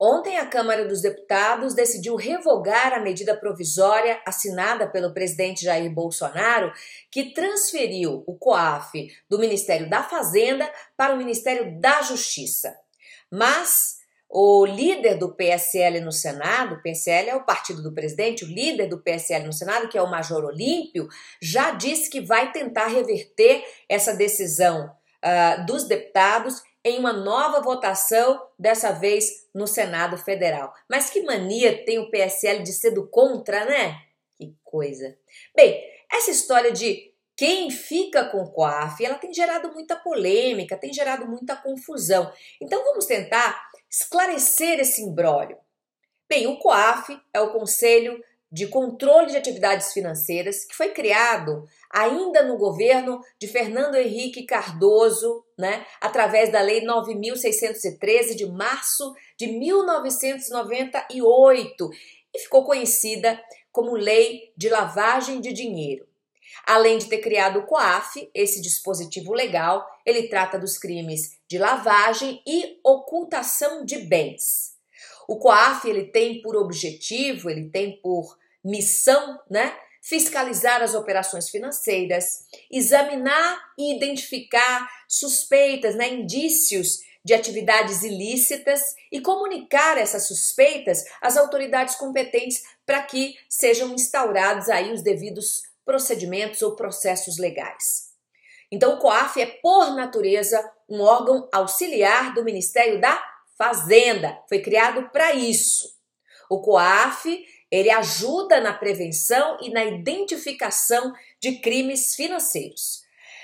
Ontem, a Câmara dos Deputados decidiu revogar a medida provisória assinada pelo presidente Jair Bolsonaro, que transferiu o COAF do Ministério da Fazenda para o Ministério da Justiça. Mas o líder do PSL no Senado, o PSL é o partido do presidente, o líder do PSL no Senado, que é o Major Olímpio, já disse que vai tentar reverter essa decisão dos deputados em uma nova votação, dessa vez no Senado Federal. Mas que mania tem o PSL de ser do contra, né? Que coisa. Bem, essa história de quem fica com o COAF, ela tem gerado muita polêmica, tem gerado muita confusão. Então vamos tentar esclarecer esse imbróglio. Bem, o COAF é o Conselho de Controle de Atividades Financeiras, que foi criado ainda no governo de Fernando Henrique Cardoso, através da Lei 9.613 de março de 1998, e ficou conhecida como Lei de Lavagem de Dinheiro. Além de ter criado o COAF, esse dispositivo legal, ele trata dos crimes de lavagem e ocultação de bens. O COAF, ele tem por objetivo, ele tem por missão, fiscalizar as operações financeiras, examinar e identificar suspeitas, indícios de atividades ilícitas e comunicar essas suspeitas às autoridades competentes para que sejam instaurados aí os devidos procedimentos ou processos legais. Então, o COAF é, por natureza, um órgão auxiliar do Ministério da Fazenda. Foi criado para isso. O COAF, ele ajuda na prevenção e na identificação de crimes financeiros.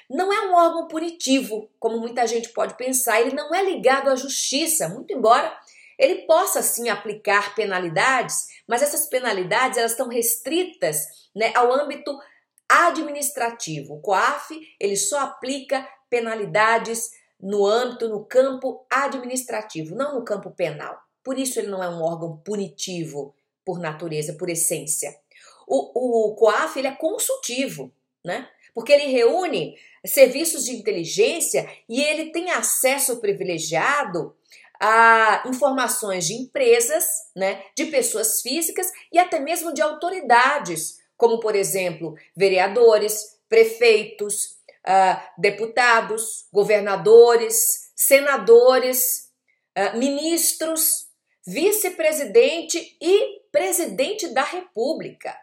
Não é um órgão punitivo, como muita gente pode pensar. Ele não é ligado à justiça, muito embora ele possa sim aplicar penalidades, mas essas penalidades elas estão restritas ao âmbito administrativo. O COAF, ele só aplica penalidades no campo administrativo, não no campo penal. Por isso ele não é um órgão punitivo por natureza, por essência. O COAF, ele é consultivo, porque ele reúne serviços de inteligência e ele tem acesso privilegiado a informações de empresas, de pessoas físicas e até mesmo de autoridades, como, por exemplo, vereadores, prefeitos, deputados, governadores, senadores, ministros, vice-presidente e presidente da República.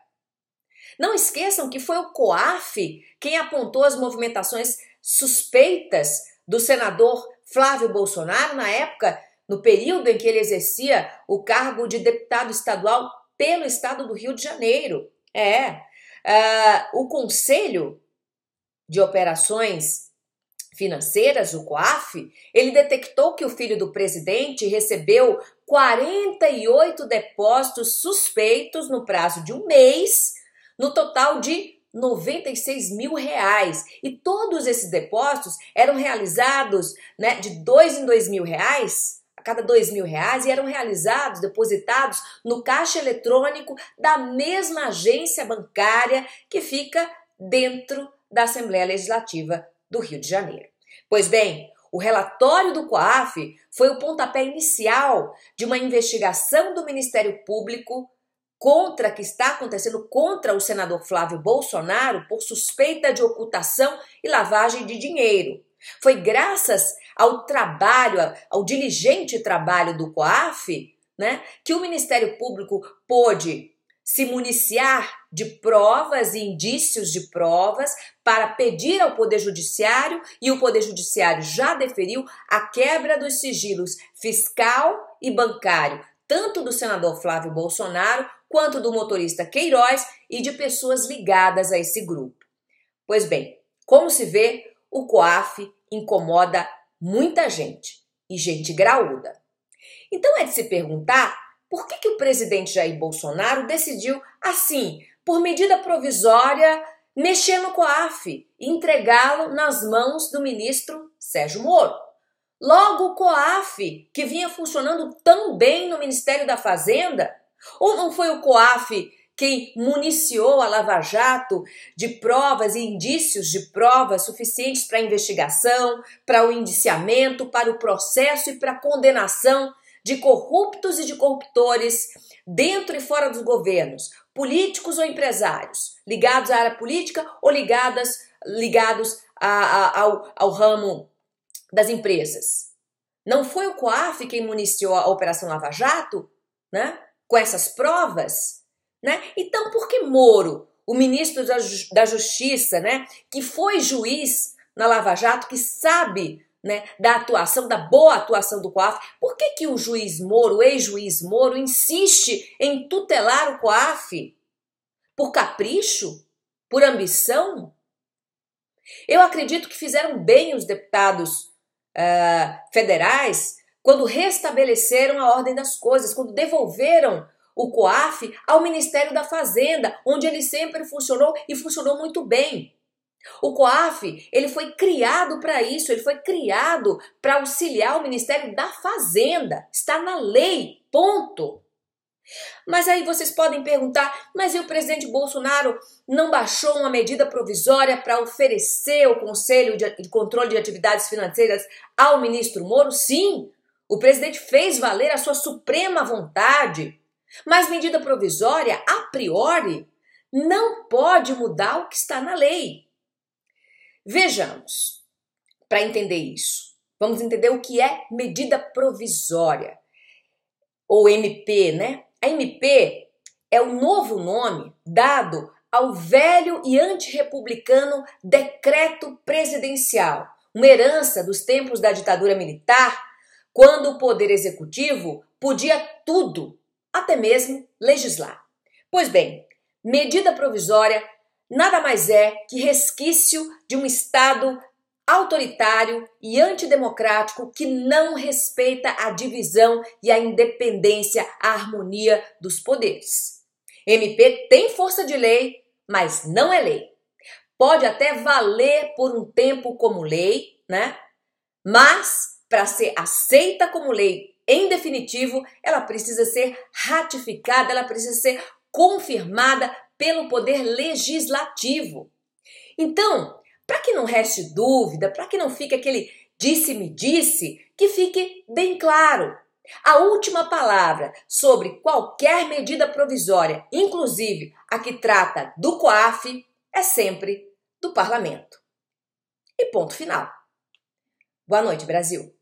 Não esqueçam que foi o COAF quem apontou as movimentações suspeitas do senador Flávio Bolsonaro na época, no período em que ele exercia o cargo de deputado estadual pelo estado do Rio de Janeiro. O Conselho de Operações Financeiras, o COAF, ele detectou que o filho do presidente recebeu 48 depósitos suspeitos no prazo de um mês, no total de R$96 mil. E todos esses depósitos eram realizados de 2 em 2 mil reais, a cada R$2 mil, e eram depositados no caixa eletrônico da mesma agência bancária que fica dentro da Assembleia Legislativa do Rio de Janeiro. Pois bem, o relatório do COAF foi o pontapé inicial de uma investigação do Ministério Público que está acontecendo contra o senador Flávio Bolsonaro por suspeita de ocultação e lavagem de dinheiro. Foi graças ao diligente trabalho do COAF, que o Ministério Público pôde se municiar de provas e indícios de provas para pedir ao Poder Judiciário, e o Poder Judiciário já deferiu a quebra dos sigilos fiscal e bancário, tanto do senador Flávio Bolsonaro quanto do motorista Queiroz e de pessoas ligadas a esse grupo. Pois bem, como se vê, o COAF incomoda muita gente, e gente graúda. Então é de se perguntar por que o presidente Jair Bolsonaro decidiu, assim, por medida provisória, mexer no COAF e entregá-lo nas mãos do ministro Sérgio Moro. Logo o COAF, que vinha funcionando tão bem no Ministério da Fazenda, ou não foi o COAF quem municiou a Lava Jato de provas e indícios de provas suficientes para a investigação, para o indiciamento, para o processo e para a condenação de corruptos e de corruptores dentro e fora dos governos, políticos ou empresários, ligados à área política ou ligados ao ramo das empresas. Não foi o COAF quem municiou a Operação Lava Jato, né? Com essas provas, né? Então, por que Moro, o ministro da Justiça, né, que foi juiz na Lava Jato, que sabe, né, da boa atuação do COAF, por que o juiz Moro, o ex-juiz Moro, insiste em tutelar o COAF? Por capricho? Por ambição? Eu acredito que fizeram bem os deputados federais quando restabeleceram a ordem das coisas, quando devolveram o COAF ao Ministério da Fazenda, onde ele sempre funcionou e funcionou muito bem. O COAF, ele foi criado para isso, ele foi criado para auxiliar o Ministério da Fazenda. Está na lei, ponto. Mas aí vocês podem perguntar, mas e o presidente Bolsonaro não baixou uma medida provisória para oferecer o Conselho de Controle de Atividades Financeiras ao ministro Moro? Sim, o presidente fez valer a sua suprema vontade, mas medida provisória, a priori, não pode mudar o que está na lei. Vejamos, para entender isso, vamos entender o que é medida provisória, ou MP, né? A MP é o novo nome dado ao velho e antirrepublicano decreto presidencial, uma herança dos tempos da ditadura militar, quando o poder executivo podia tudo, até mesmo legislar. Pois bem, medida provisória nada mais é que resquício de um Estado autoritário e antidemocrático que não respeita a divisão e a independência, a harmonia dos poderes. MP tem força de lei, mas não é lei. Pode até valer por um tempo como lei, né? Mas, para ser aceita como lei em definitivo, ela precisa ser ratificada, ela precisa ser confirmada pelo poder legislativo. Então, para que não reste dúvida, para que não fique aquele disse-me-disse, que fique bem claro. A última palavra sobre qualquer medida provisória, inclusive a que trata do COAF, é sempre do parlamento. E ponto final. Boa noite, Brasil.